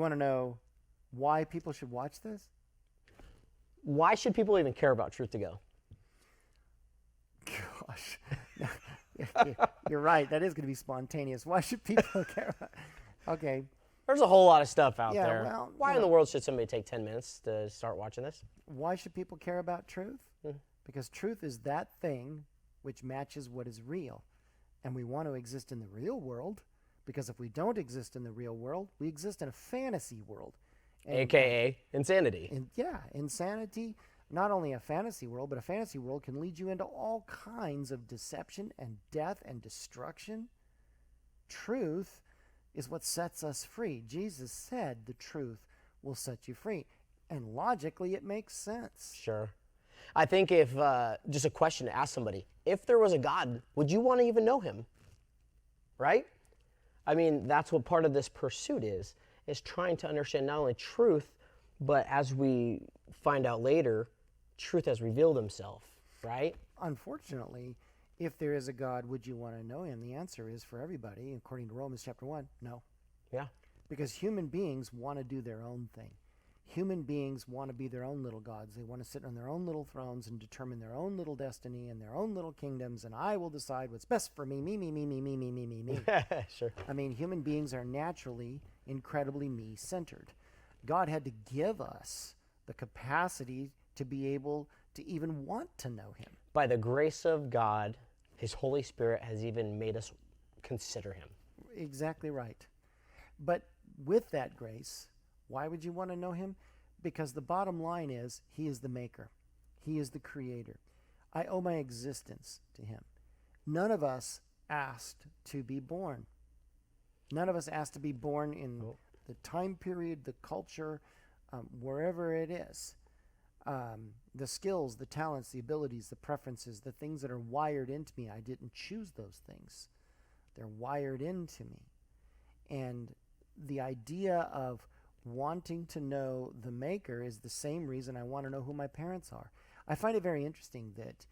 want to know why people should watch this? Why should people even care about Truth to Go? Gosh. You're right. That is going to be spontaneous. Why should people care about Okay. There's a whole lot of stuff out Yeah, there. well, Why you in know. the world should somebody take 10 minutes to start watching this? Why should people care about truth? Because truth is that thing which matches what is real. And we want to exist in the real world, because if we don't exist in the real world, we exist in a fantasy world. And, AKA insanity. insanity, not only a fantasy world, but a fantasy world can lead you into all kinds of deception and death and destruction. Truth is what sets us free. Jesus said the truth will set you free. And logically, it makes sense. Sure. I think if, just a question to ask somebody, if there was a God, would you want to even know him? Right? I mean, that's what part of this pursuit is trying to understand not only truth, but as we find out later, truth has revealed himself, right? Unfortunately, if there is a God, would you want to know him? The answer is, for everybody, according to Romans chapter 1, no. Yeah. Because human beings want to do their own thing. Human beings want to be their own little gods. They want to sit on their own little thrones and determine their own little destiny and their own little kingdoms, and I will decide what's best for me, me. Sure. I mean, human beings are naturally incredibly me-centered. God had to give us the capacity to be able to even want to know him. By the grace of God, his Holy Spirit has even made us consider him. Exactly right. But with that grace, why would you want to know him? Because the bottom line is, he is the maker. He is the creator. I owe my existence to him. None of us asked to be born. None of us asked to be born in the time period, the culture, wherever it is. The skills, the talents, the abilities, the preferences, the things that are wired into me. I didn't choose those things. They're wired into me. And the idea of wanting to know the maker is the same reason I want to know who my parents are. I find it very interesting that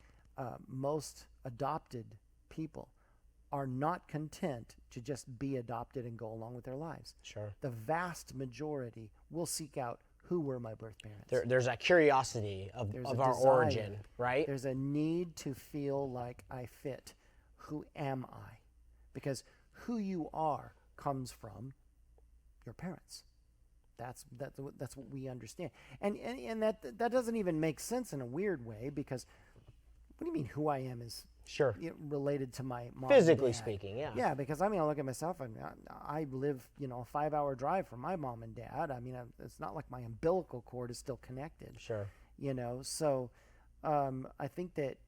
most adopted people are not content to just be adopted and go along with their lives. Sure. The vast majority will seek out who were my birth parents. There's a curiosity of our desire. origin, right? There's a need to feel like I fit. Who am I? Because who you are comes from your parents. That's what we understand. And that doesn't even make sense in a weird way, because what do you mean who I am is Sure. related to my mom Physically and dad? speaking, yeah. Yeah, because I mean, I look at myself and I live, a 5-hour drive from my mom and dad. I mean, it's not like my umbilical cord is still connected. Sure. So I think that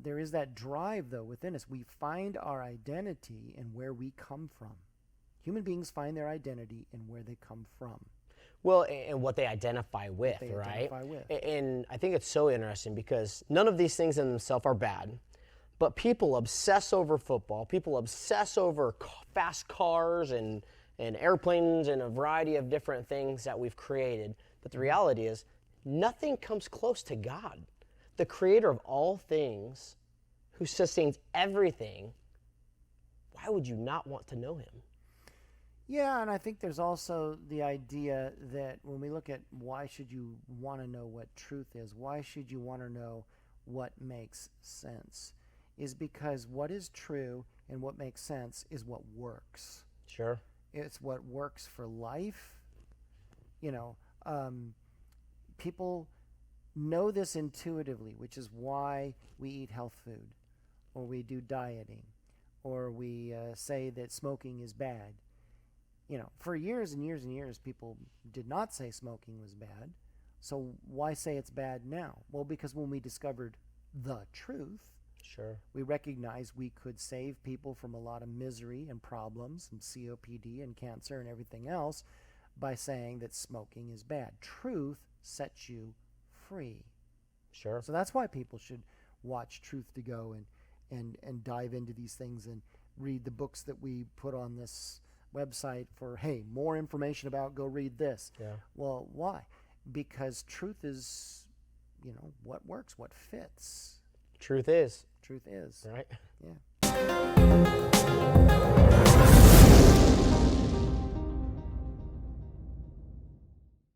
there is that drive, though, within us. We find our identity in where we come from. Human beings find their identity in where they come from. Well, and what they identify with, right? And I think it's so interesting because none of these things in themselves are bad, but people obsess over football. People obsess over fast cars and airplanes and a variety of different things that we've created. But the reality is, nothing comes close to God, the creator of all things, who sustains everything. Why would you not want to know him? Yeah, and I think there's also the idea that when we look at why should you want to know what truth is, why should you want to know what makes sense, is because what is true and what makes sense is what works. Sure. It's what works for life. People know this intuitively, which is why we eat health food, or we do dieting, or we say that smoking is bad. For years and years and years, people did not say smoking was bad. So why say it's bad now? Well, because when we discovered the truth, Sure. we recognized we could save people from a lot of misery and problems and COPD and cancer and everything else by saying that smoking is bad. Truth sets you free. Sure. So that's why people should watch Truth to Go and dive into these things and read the books that we put on this website for, hey, more information about, go read this. Yeah. Well, why? Because truth is, what works, what fits. Truth is. Truth is. Right? Yeah.